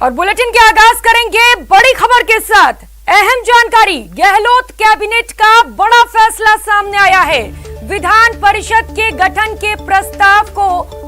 और बुलेटिन के आगाज करेंगे बड़ी खबर के साथ। अहम जानकारी, गहलोत कैबिनेट का बड़ा फैसला सामने आया है। विधान परिषद के गठन के प्रस्ताव को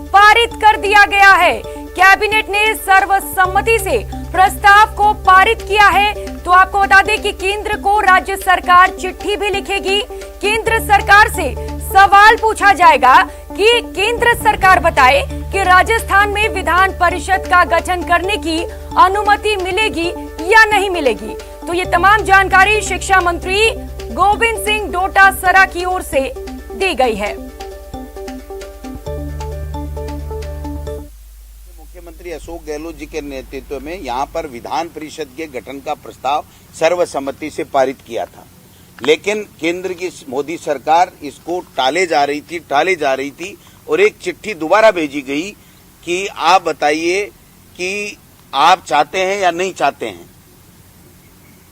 पारित कर दिया गया है। कैबिनेट ने सर्वसम्मति से प्रस्ताव को पारित किया है। तो आपको बता दें कि केंद्र को राज्य सरकार चिट्ठी भी लिखेगी। केंद्र सरकार से सवाल पूछा जाएगा कि केंद्र सरकार बताए कि राजस्थान में विधान परिषद का गठन करने की अनुमति मिलेगी या नहीं मिलेगी। तो ये तमाम जानकारी शिक्षा मंत्री गोविंद सिंह डोटासरा की ओर से दी गई है। मुख्यमंत्री अशोक गहलोत जी के नेतृत्व में यहां पर विधान परिषद के गठन का प्रस्ताव सर्वसम्मति से पारित किया था, लेकिन केंद्र की मोदी सरकार इसको टाले जा रही थी और एक चिट्ठी दोबारा भेजी गई कि आप बताइए कि आप चाहते हैं या नहीं चाहते हैं।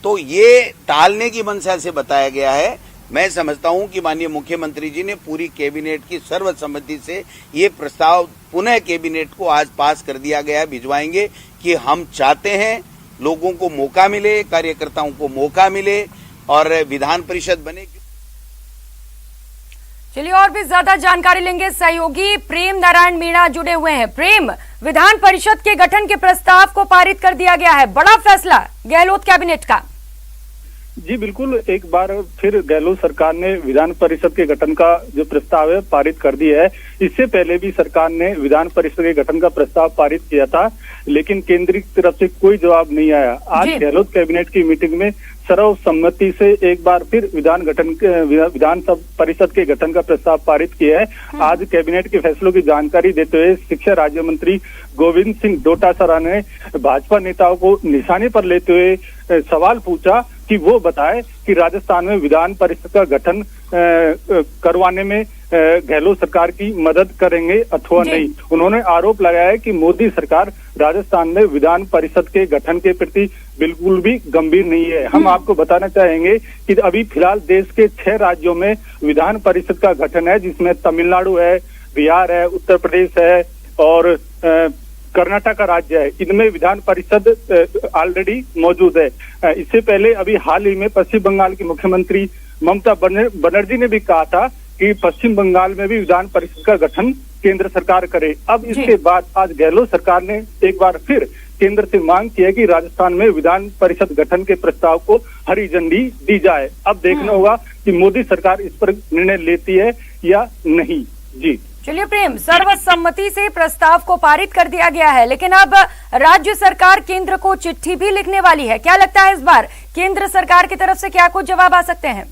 तो ये टालने की मंशा से बताया गया है। मैं समझता हूं कि माननीय मुख्यमंत्री जी ने पूरी कैबिनेट की सर्वसम्मति से ये प्रस्ताव पुनः कैबिनेट को आज पास कर दिया गया, भिजवाएंगे कि हम चाहते हैं लोगों को मौका मिले, कार्यकर्ताओं को मौका मिले और विधान परिषद बने। चलिए और भी ज्यादा जानकारी लेंगे। सहयोगी प्रेम नारायण मीणा जुड़े हुए हैं। प्रेम, विधान परिषद के गठन के प्रस्ताव को पारित कर दिया गया है, बड़ा फैसला गहलोत कैबिनेट का। जी बिल्कुल, एक बार फिर गहलोत सरकार ने विधान परिषद के गठन का जो प्रस्ताव है पारित कर दिया है। इससे पहले भी सरकार ने विधान परिषद के गठन का प्रस्ताव पारित किया था, लेकिन केंद्र की तरफ से कोई जवाब नहीं आया। आज गहलोत कैबिनेट की मीटिंग में सर्वसम्मति से एक बार फिर विधान परिषद के गठन का प्रस्ताव पारित किया है। आज कैबिनेट के फैसलों की जानकारी देते हुए शिक्षा राज्य मंत्री गोविंद सिंह डोटासरा ने भाजपा नेताओं को निशाने पर लेते हुए सवाल पूछा कि वो बताए कि राजस्थान में विधान परिषद का गठन करवाने में गहलोत सरकार की मदद करेंगे अथवा नहीं। उन्होंने आरोप लगाया कि मोदी सरकार राजस्थान में विधान परिषद के गठन के प्रति बिल्कुल भी गंभीर नहीं है। हम आपको बताना चाहेंगे कि अभी फिलहाल देश के 6 राज्यों में विधान परिषद का गठन है, जिसमें तमिलनाडु है, बिहार है, उत्तर प्रदेश है और कर्नाटक राज्य है। इनमें विधान परिषद ऑलरेडी मौजूद है। इससे पहले अभी हाल ही में पश्चिम बंगाल की मुख्यमंत्री ममता बनर्जी ने भी कहा था कि पश्चिम बंगाल में भी विधान परिषद का गठन केंद्र सरकार करे। अब इसके बाद आज गहलोत सरकार ने एक बार फिर केंद्र से मांग की है कि राजस्थान में विधान परिषद गठन के प्रस्ताव को हरी झंडी दी जाए। अब देखना होगा कि मोदी सरकार इस पर निर्णय लेती है या नहीं। जी चलिए प्रेम, सर्वसम्मति से प्रस्ताव को पारित कर दिया गया है, लेकिन अब राज्य सरकार केंद्र को चिट्ठी भी लिखने वाली है। क्या लगता है इस बार केंद्र सरकार की तरफ से क्या कुछ जवाब आ सकते हैं?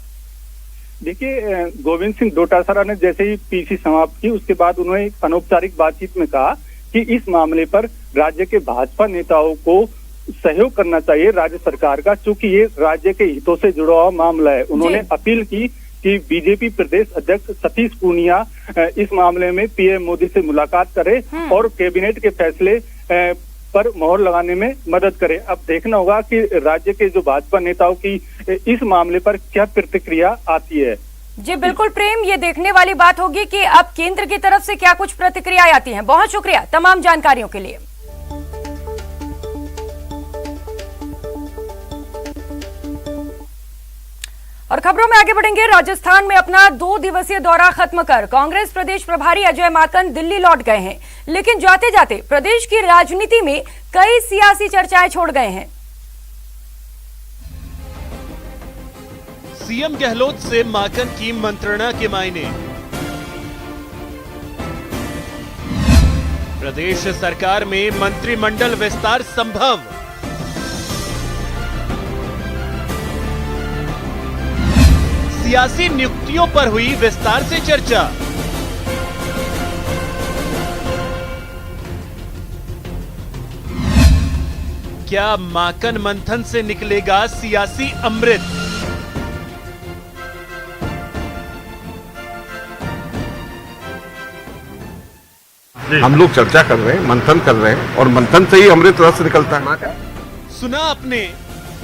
देखिए, गोविंद सिंह डोटासरा ने जैसे ही पीसी समाप्त की उसके बाद उन्होंने एक अनौपचारिक बातचीत में कहा कि इस मामले पर राज्य के भाजपा नेताओं को सहयोग करना चाहिए राज्य सरकार का, क्योंकि ये राज्य के हितों से जुड़ा हुआ मामला है। उन्होंने अपील की कि बीजेपी प्रदेश अध्यक्ष सतीश पूनिया इस मामले में पीएम मोदी से मुलाकात करे और कैबिनेट के फैसले पर मोहर लगाने में मदद करे। अब देखना होगा कि राज्य के जो भाजपा नेताओं की इस मामले पर क्या प्रतिक्रिया आती है। जी बिल्कुल प्रेम, ये देखने वाली बात होगी कि अब केंद्र की तरफ से क्या कुछ प्रतिक्रिया आती हैं। बहुत शुक्रिया तमाम जानकारियों के लिए। और खबरों में आगे बढ़ेंगे। राजस्थान में अपना 2 दिवसीय दौरा खत्म कर कांग्रेस प्रदेश प्रभारी अजय माकन दिल्ली लौट गए हैं, लेकिन जाते जाते प्रदेश की राजनीति में कई सियासी चर्चाएं छोड़ गए हैं। सीएम गहलोत से माकन की मंत्रणा के मायने। प्रदेश सरकार में मंत्रिमंडल विस्तार संभव। सियासी नियुक्तियों पर हुई विस्तार से चर्चा। क्या माकन मंथन से निकलेगा सियासी अमृत? हम लोग चर्चा कर रहे हैं, मंथन कर रहे हैं और मंथन से ही अमृत रस निकलता है। सुना आपने,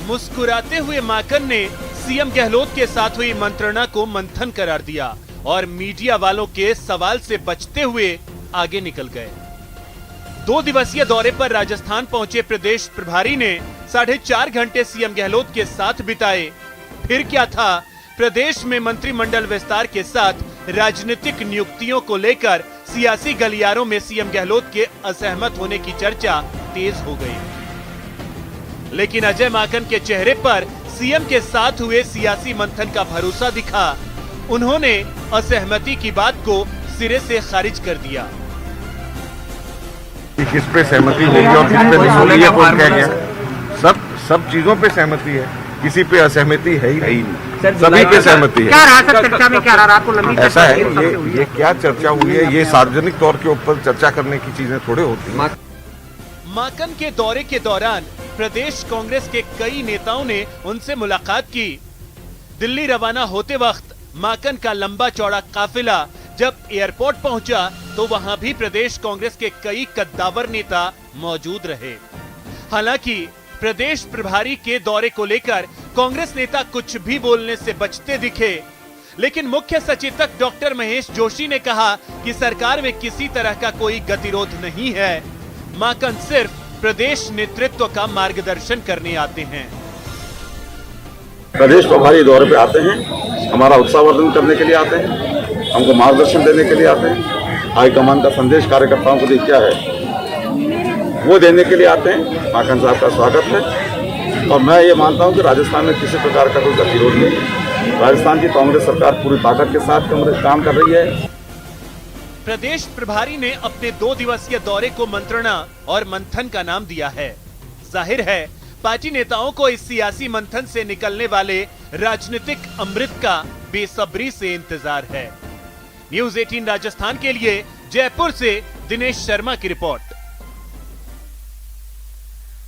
मुस्कुराते हुए माकन ने सीएम गहलोत के साथ हुई मंत्रणा को मंथन करार दिया और मीडिया वालों के सवाल से बचते हुए आगे निकल गए। 2 दिवसीय दौरे पर राजस्थान पहुंचे प्रदेश प्रभारी ने 4.5 घंटे सीएम गहलोत के साथ बिताए। फिर क्या था, प्रदेश में मंत्रिमंडल विस्तार के साथ राजनीतिक नियुक्तियों को लेकर सियासी गलियारों में सीएम गहलोत के असहमत होने की चर्चा तेज हो गई। लेकिन अजय माकन के चेहरे पर सीएम के साथ हुए सियासी मंथन का भरोसा दिखा। उन्होंने असहमति की बात को सिरे से खारिज कर दिया। किस पे सहमति होगी और किस पे नहीं होगी ये कौन कह गया? सब चीजों पे सहमति है, किसी पे असहमति है ही नहीं, सभी पे सहमति है। क्या रहा सर चर्चा में, क्या रहा? आपको लंबी ऐसा है, ये क्या चर्चा हुई है, ये सार्वजनिक तौर के ऊपर चर्चा करने की चीजें थोड़े होती हैं। माकन के दौरे के दौरान प्रदेश कांग्रेस के कई नेताओं ने उनसे मुलाकात की। दिल्ली रवाना होते वक्त माकन का लंबा चौड़ा काफिला जब एयरपोर्ट पहुंचा तो वहां भी प्रदेश कांग्रेस के कई कद्दावर नेता मौजूद रहे। हालांकि प्रदेश प्रभारी के दौरे को लेकर कांग्रेस नेता कुछ भी बोलने से बचते दिखे, लेकिन मुख्य सचेतक डॉक्टर महेश जोशी ने कहा कि सरकार में किसी तरह का कोई गतिरोध नहीं है। माकन सिर्फ प्रदेश नेतृत्व का मार्गदर्शन करने आते हैं। प्रदेश प्रभारी दौरे पे आते हैं, हमारा उत्साहवर्धन करने के लिए आते हैं, हमको मार्गदर्शन देने के लिए आते हैं। हाईकमान का संदेश कार्यकर्ताओं को क्या है वो देने के लिए आते हैं। माकन साहब का स्वागत है और मैं ये मानता हूँ कि राजस्थान में किसी प्रकार का कोई गतिरोध नहीं है। राजस्थान की कांग्रेस सरकार पूरी ताकत के साथ काम कर रही है। प्रदेश प्रभारी ने अपने 2 दिवसीय दौरे को मंत्रणा और मंथन का नाम दिया है। जाहिर है पार्टी नेताओं को इस सियासी मंथन से निकलने वाले राजनीतिक अमृत का बेसब्री से इंतजार है। न्यूज़ 18 राजस्थान के लिए जयपुर से दिनेश शर्मा की रिपोर्ट।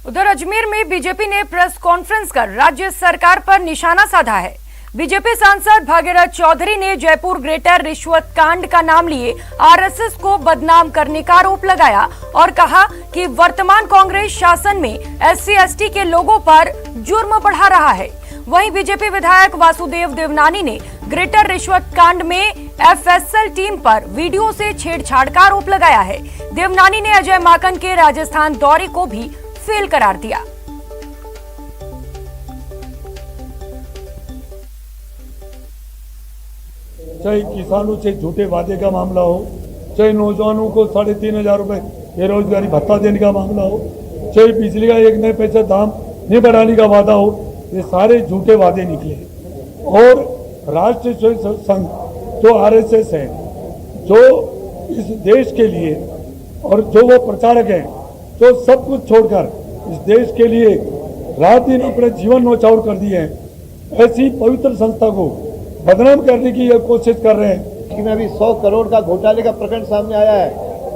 उधर अजमेर में बीजेपी ने प्रेस कॉन्फ्रेंस कर राज्य सरकार पर निशाना साधा है। बीजेपी सांसद भागीरथ चौधरी ने जयपुर ग्रेटर रिश्वत कांड का नाम लिए आरएसएस को बदनाम करने का आरोप लगाया और कहा कि वर्तमान कांग्रेस शासन में SC/ST के लोगों पर जुर्म बढ़ा रहा है। वहीं बीजेपी विधायक वासुदेव देवनानी ने ग्रेटर रिश्वत कांड में FSL टीम पर वीडियो से छेड़छाड़ का आरोप लगाया है। देवनानी ने अजय माकन के राजस्थान दौरे को भी फेल करार दिया। चाहे किसानों से झूठे वादे का मामला हो, चाहे नौजवानों को 3,500 रुपए बेरोजगारी भत्ता देने का मामला हो, चाहे बिजली का 1 नए पैसे दाम नहीं बढ़ाने का वादा हो, ये सारे झूठे वादे निकले। और राष्ट्रीय स्वयं संघ जो RSS है, जो इस देश के लिए और जो वो प्रचारक हैं, जो सब कुछ छोड़कर इस देश के लिए रात दिन अपने जीवन न्यौछावर कर दिए हैं, ऐसी पवित्र संस्था को बदनाम करने की ये कोशिश कर रहे हैं। में अभी 100 करोड़ का घोटाले का प्रकरण सामने आया है,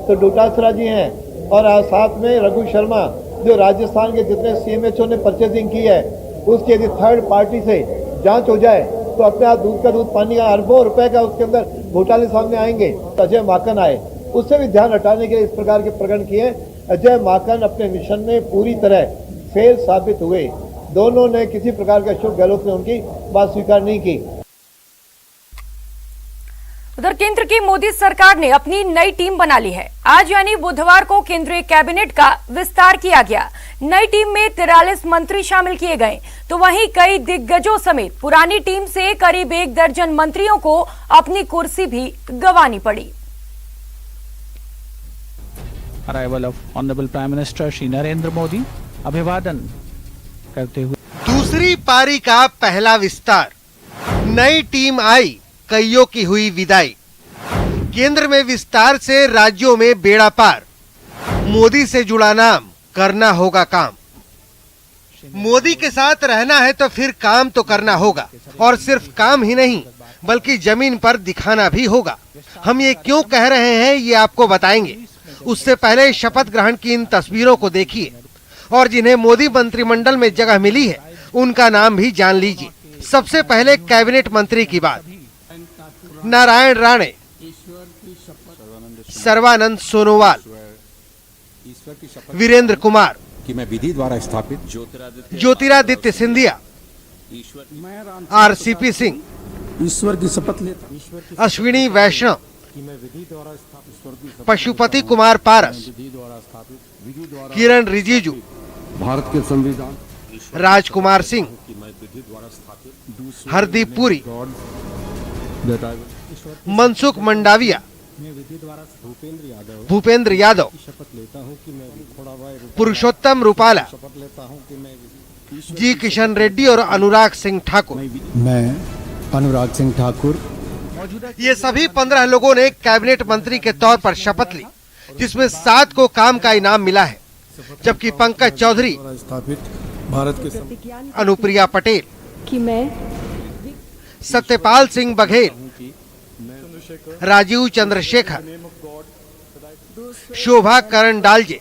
तो डोटासरा जी हैं और साथ में रघु शर्मा, जो राजस्थान के जितने CMHO ने परचेजिंग की है उसकी यदि थर्ड पार्टी से जांच हो जाए तो अपने आप दूध का दूध पानी का अरबों रुपए का उसके अंदर घोटाले सामने आएंगे। अजय माकन आए, उससे भी ध्यान हटाने के लिए इस प्रकार के प्रकरण किए। अजय माकन अपने मिशन में पूरी तरह फेल साबित हुए। दोनों ने किसी प्रकार का अशोक गहलोत ने उनकी बात स्वीकार नहीं की। उधर केंद्र की मोदी सरकार ने अपनी नई टीम बना ली है। आज यानी बुधवार को केंद्रीय कैबिनेट का विस्तार किया गया। नई टीम में 43 मंत्री शामिल किए गए, तो वहीं कई दिग्गजों समेत पुरानी टीम से करीब 1 दर्जन मंत्रियों को अपनी कुर्सी भी गंवानी पड़ी। Arrival of honourable prime minister Shri Narendra Modi अभिवादन करते हुए दूसरी पारी का पहला विस्तार, नई टीम आई, कईयों की हुई विदाई। केंद्र में विस्तार से राज्यों में बेड़ा पार। मोदी से जुड़ा नाम, करना होगा काम। मोदी के साथ रहना है तो फिर काम तो करना होगा, और सिर्फ काम ही नहीं बल्कि जमीन पर दिखाना भी होगा। हम ये क्यों कह रहे हैं ये आपको बताएंगे। उससे पहले शपथ ग्रहण की इन तस्वीरों को देखिए और जिन्हें मोदी मंत्रिमंडल में जगह मिली है उनका नाम भी जान लीजिए। सबसे पहले कैबिनेट मंत्री की बात। नारायण राणे, सर्बानंद सोनोवाल, वीरेंद्र कुमार, कि मैं विधि द्वारा स्थापित ज्योतिरादित्य सिंधिया, RCP सिंह, ईश्वर की शपथ लेता, अश्विनी वैष्णव, पशुपति कुमार पारस, किरण रिजिजू, भारत के संविधान राजकुमार सिंह, हरदीप पुरी, मनसुख मंडाविया, भूपेंद्र यादव, पुरुषोत्तम रूपाला, जी किशन रेड्डी और अनुराग सिंह ठाकुर। मैं अनुराग सिंह ठाकुर। ये सभी 15 लोगों ने कैबिनेट मंत्री के तौर पर शपथ ली, जिसमें 7 को काम का इनाम मिला है, जबकि पंकज चौधरी, स्थापित भारत के अनुप्रिया पटेल, कि मैं सत्यपाल सिंह बघेल, राजीव चंद्रशेखर, शोभा करण डालजे,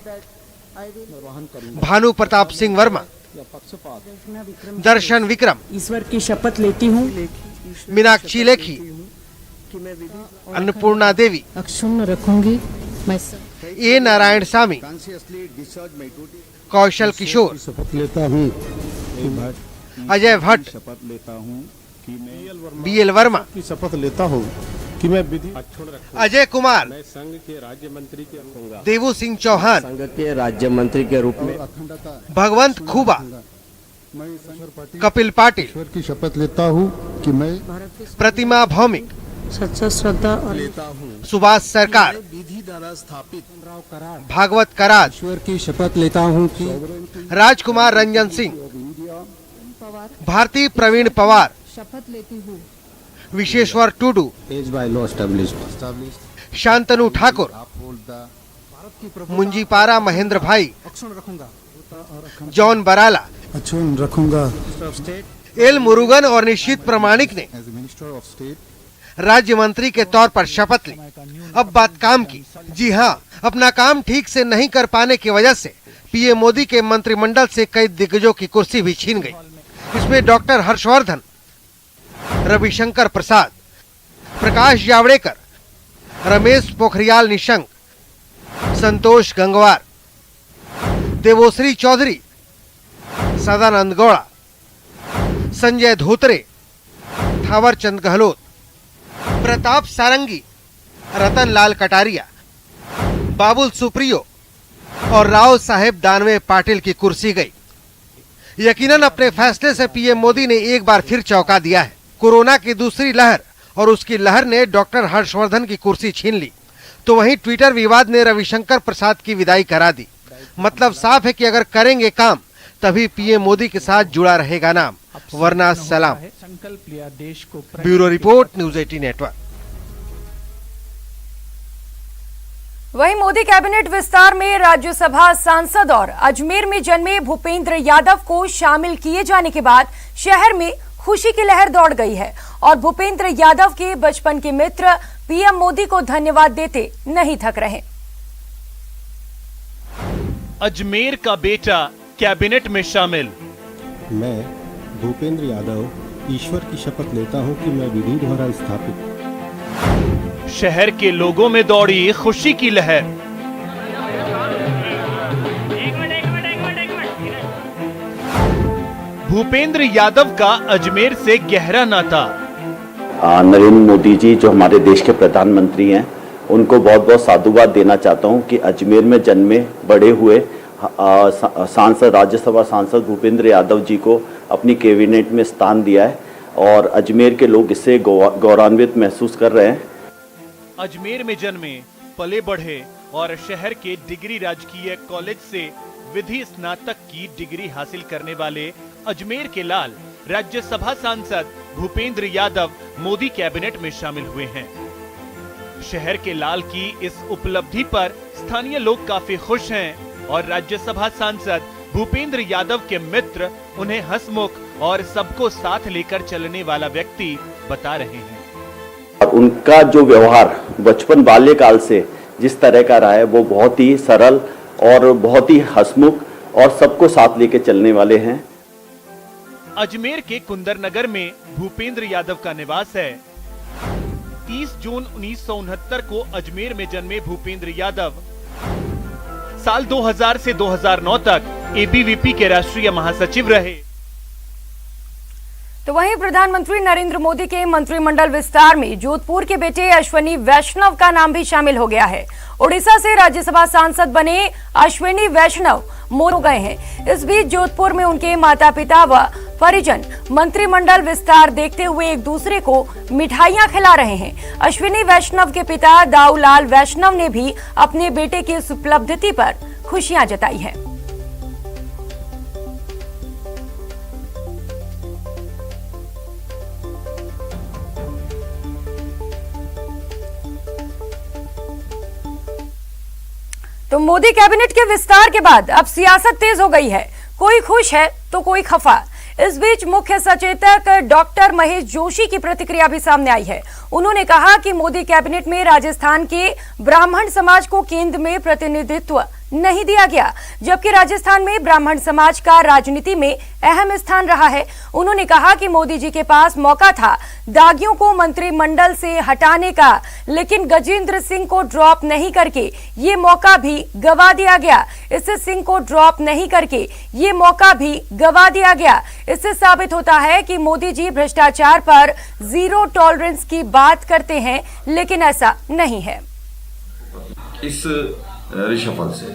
भानु प्रताप सिंह वर्मा, दर्शन विक्रम, ईश्वर की शपथ लेती हूँ मीनाक्षी लेखी, अन्नपूर्णा देवी, अक्षुण्ण रखूंगी मैं ए नारायण स्वामी, कौशल किशोर, शपथ लेता हूँ अजय भट्ट, शपथ लेता हूँ बीएल वर्मा, की शपथ लेता हूँ कि मैं विधि अजय कुमार, मैं संघ के राज्य मंत्री के रहूंगा, देवू सिंह चौहान, संघ के राज्य मंत्री के रूप में अखंडता भगवंत खूबा, मैं ईश्वर पाटिल कपिल पाटिल, ईश्वर की शपथ लेता हूँ कि मैं प्रतिमा भौमिक, सच्चा श्रद्धा और लेता हूँ सुभाष सरकार, विधि द्वारा स्थापित भागवत कराज, ईश्वर की शपथ लेता हूँ कि राजकुमार रंजन सिंह, भारती प्रवीण पवार, शपथ लेती हूँ Vishweshwar Tudu, as by law established Shantanu Thakur, Munjapara Mahendra bhai, John Barala, अक्षुण रखूंगा एल मुरुगन और निश्चित प्रमाणिक ने एज मिनिस्टर ऑफ स्टेट राज्य मंत्री के तौर पर शपथ ली। अब बात काम की। जी हाँ, अपना काम ठीक से नहीं कर पाने की वजह से पीएम मोदी के मंत्रिमंडल से कई दिग्गजों की कुर्सी भी छीन गई। इसमें डॉक्टर हर्षवर्धन, रविशंकर प्रसाद, प्रकाश जावड़ेकर, रमेश पोखरियाल निशंक, संतोष गंगवार, देवोश्री चौधरी, सदानंद गौड़ा, संजय धोत्रे, थावरचंद गहलोत, प्रताप सारंगी, रतन लाल कटारिया, बाबुल सुप्रियो और राव साहेब दानवे पाटिल की कुर्सी गई। यकीनन अपने फैसले से पीएम मोदी ने एक बार फिर चौंका दिया है। कोरोना की दूसरी लहर और उसकी लहर ने डॉक्टर हर्षवर्धन की कुर्सी छीन ली, तो वहीं ट्विटर विवाद ने रविशंकर प्रसाद की विदाई करा दी। मतलब साफ है कि अगर करेंगे काम तभी पीएम मोदी के साथ जुड़ा रहेगा नाम, वरना सलाम। संकल्प लिया देश को। Bureau report, news 18 network. वहीं मोदी कैबिनेट विस्तार में राज्यसभा सांसद और अजमेर में जन्मे भूपेंद्र यादव को शामिल किए जाने के बाद शहर में खुशी की लहर दौड़ गई है और भूपेंद्र यादव के बचपन के मित्र पीएम मोदी को धन्यवाद देते नहीं थक रहे। अजमेर का बेटा कैबिनेट में शामिल। मैं भूपेंद्र यादव ईश्वर की शपथ लेता हूं कि मैं विधि द्वारा स्थापित शहर के लोगों में दौड़ी खुशी की लहर। भूपेंद्र यादव का अजमेर से गहरा नाता। नरेंद्र मोदी जी जो हमारे देश के प्रधानमंत्री हैं, उनको बहुत बहुत साधुवाद देना चाहता हूं कि अजमेर में जन्मे बड़े हुए सांसद, राज्यसभा सांसद भूपेंद्र यादव जी को अपनी कैबिनेट में स्थान दिया है और अजमेर के लोग इससे गौरवान्वित महसूस कर रहे हैं। अजमेर में जन्मे, पले बढ़े और शहर के डिग्री राजकीय कॉलेज से विधि स्नातक की डिग्री हासिल करने वाले अजमेर के लाल राज्यसभा सांसद भूपेंद्र यादव मोदी कैबिनेट में शामिल हुए हैं। शहर के लाल की इस उपलब्धि पर स्थानीय लोग काफी खुश हैं और राज्यसभा सांसद भूपेंद्र यादव के मित्र उन्हें हंसमुख और सबको साथ लेकर चलने वाला व्यक्ति बता रहे हैं। उनका जो व्यवहार बचपन बाल्यकाल से जिस तरह का रहा है, वो बहुत ही सरल और बहुत ही हंसमुख और सबको साथ लेकर चलने वाले हैं। अजमेर के कुंदर नगर में भूपेंद्र यादव का निवास है। 30 जून 1969 को अजमेर में जन्मे भूपेंद्र यादव साल 2000 से 2009 तक एबीवीपी के राष्ट्रीय महासचिव रहे। तो वहीं प्रधानमंत्री नरेंद्र मोदी के मंत्रिमंडल विस्तार में जोधपुर के बेटे अश्विनी वैष्णव का नाम भी शामिल हो गया है। ओडिशा से राज्यसभा सांसद बने अश्विनी वैष्णव मोदी हो गए हैं। इस बीच जोधपुर में उनके माता पिता व परिजन मंत्रिमंडल विस्तार देखते हुए एक दूसरे को मिठाइयां खिला रहे हैं। अश्विनी वैष्णव के पिता दाऊलाल वैष्णव ने भी अपने बेटे की इस उपलब्धि पर खुशियां जताई है। तो मोदी कैबिनेट के विस्तार के बाद अब सियासत तेज हो गई है। कोई खुश है तो कोई खफा। इस बीच मुख्य सचेतक डॉक्टर महेश जोशी की प्रतिक्रिया भी सामने आई है। उन्होंने कहा कि मोदी कैबिनेट में राजस्थान के ब्राह्मण समाज को केंद्र में प्रतिनिधित्व नहीं दिया गया, जबकि राजस्थान में ब्राह्मण समाज का राजनीति में अहम स्थान रहा है। उन्होंने कहा कि मोदी जी के पास मौका था दागियों को मंत्रिमंडल से हटाने का, लेकिन गजेंद्र सिंह को ड्रॉप नहीं करके ये मौका भी गवा दिया गया। इससे सिंह को ड्रॉप नहीं करके ये मौका भी गवा दिया गया। इससे साबित होता है कि मोदी जी भ्रष्टाचार पर जीरो टॉलरेंस की बात करते हैं, लेकिन ऐसा नहीं है। इस रिशफल से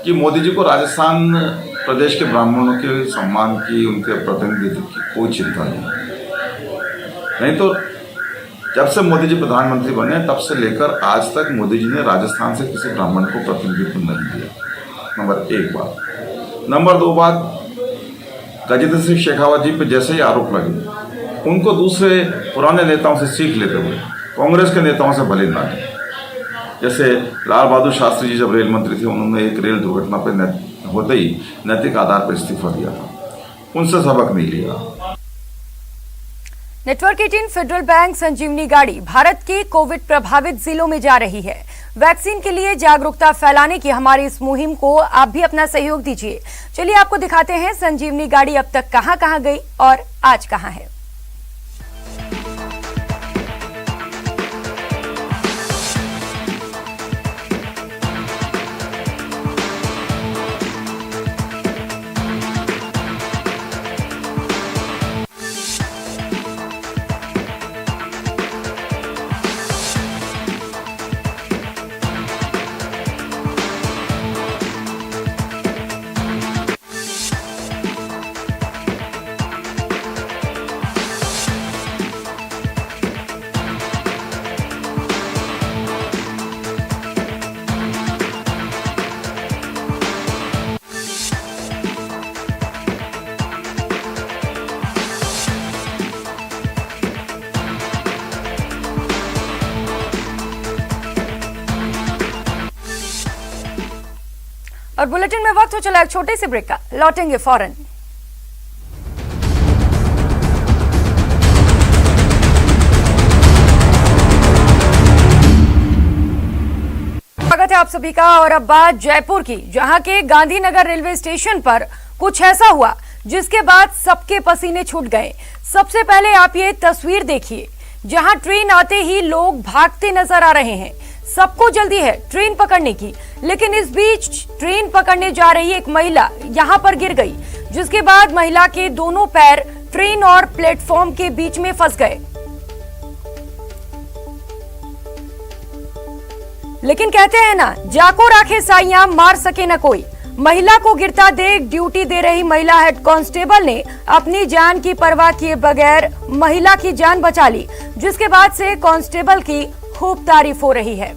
कि मोदी जी को राजस्थान प्रदेश के ब्राह्मणों के सम्मान की, उनके प्रतिनिधित्व की कोई चिंता नहीं तो जब से मोदी जी प्रधानमंत्री बने तब से लेकर आज तक मोदी जी ने राजस्थान से किसी ब्राह्मण को प्रतिनिधित्व नहीं दिया। नंबर एक बात। नंबर दो बात, गजेंद्र सिंह शेखावत जी पे जैसे ही आरोप लगे, उनको दूसरे पुराने नेताओं से सीख लेते हुए कांग्रेस के नेताओं से भले ना है। जैसे लाल बहादुर शास्त्री जी जब रेल मंत्री थे, उन्होंने एक रेल दुर्घटना पर होते ही नैतिक आधार पर इस्तीफा दिया था, उनसे सबक नहीं लिया। नेटवर्क 18 फेडरल बैंक संजीवनी गाड़ी भारत के कोविड प्रभावित जिलों में जा रही है। वैक्सीन के लिए जागरूकता फैलाने की हमारी इस मुहिम को आप भी अपना सहयोग दीजिए। चलिए आपको दिखाते हैं संजीवनी गाड़ी अब तक कहां-कहां गई और आज कहां है। और बुलेटिन में वक्त हो चला एक छोटे से ब्रेक का, लौटेंगे फौरन। स्वागत है आप सभी का। और अब बात जयपुर की, जहां के गांधीनगर रेलवे स्टेशन पर कुछ ऐसा हुआ जिसके बाद सबके पसीने छूट गए। सबसे पहले आप ये तस्वीर देखिए, जहां ट्रेन आते ही लोग भागते नजर आ रहे हैं। सबको जल्दी है ट्रेन पकड़ने की, लेकिन इस बीच ट्रेन पकड़ने जा रही एक महिला यहां पर गिर गई, जिसके बाद महिला के दोनों पैर ट्रेन और प्लेटफॉर्म के बीच में फंस गए। लेकिन कहते हैं ना, जाको राखे साइयां मार सके न कोई। महिला को गिरता देख ड्यूटी दे रही महिला हेड कांस्टेबल ने अपनी जान की परवाह किए बगैर महिला की जान बचा ली, जिसके बाद से कांस्टेबल की खूब तारीफ हो रही है।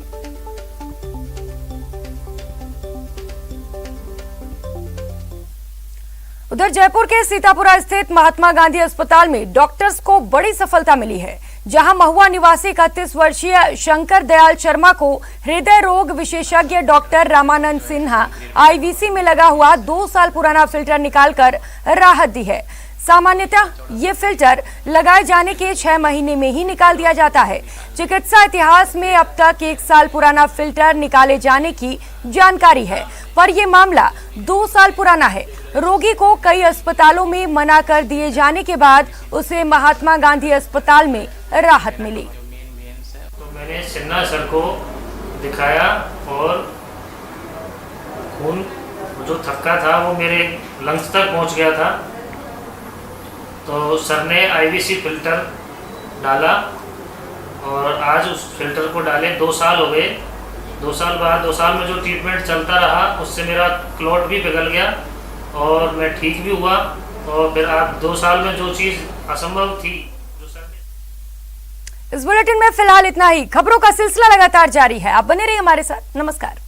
उधर जयपुर के सीतापुरा स्थित महात्मा गांधी अस्पताल में डॉक्टर्स को बड़ी सफलता मिली है, जहां महुआ निवासी 31 वर्षीय शंकर दयाल शर्मा को हृदय रोग विशेषज्ञ डॉक्टर रामानंद सिन्हा आईवीसी में लगा हुआ 2 साल पुराना फिल्टर निकालकर राहत दी है। सामान्यतः ये फिल्टर लगाए जाने के 6 महीने में ही निकाल दिया जाता है। चिकित्सा इतिहास में अब तक 1 साल पुराना फिल्टर निकाले जाने की जानकारी है, पर यह मामला 2 साल पुराना है। रोगी को कई अस्पतालों में मना कर दिए जाने के बाद उसे महात्मा गांधी अस्पताल में राहत मिली। तो मैंने सिन्हा सर को दिखाया और खून जो थक्का था वो मेरे लंग्स तक पहुंच गया था। तो सर ने आईवीसी फिल्टर डाला और आज उस फिल्टर को डाले 2 साल हो गए। 2 साल बाद 2 साल में जो ट्रीटमेंट चलता रहा उससे मेरा क्लॉट भी पिघल गया और मैं ठीक भी हुआ। और फिर आप 2 साल में जो चीज़ असंभव थी जो सर ने। इस बुलेटिन में फिलहाल इतना ही। खबरों का सिलसिला लगातार जारी है, आप बने रहिए हमारे साथ। नमस्कार।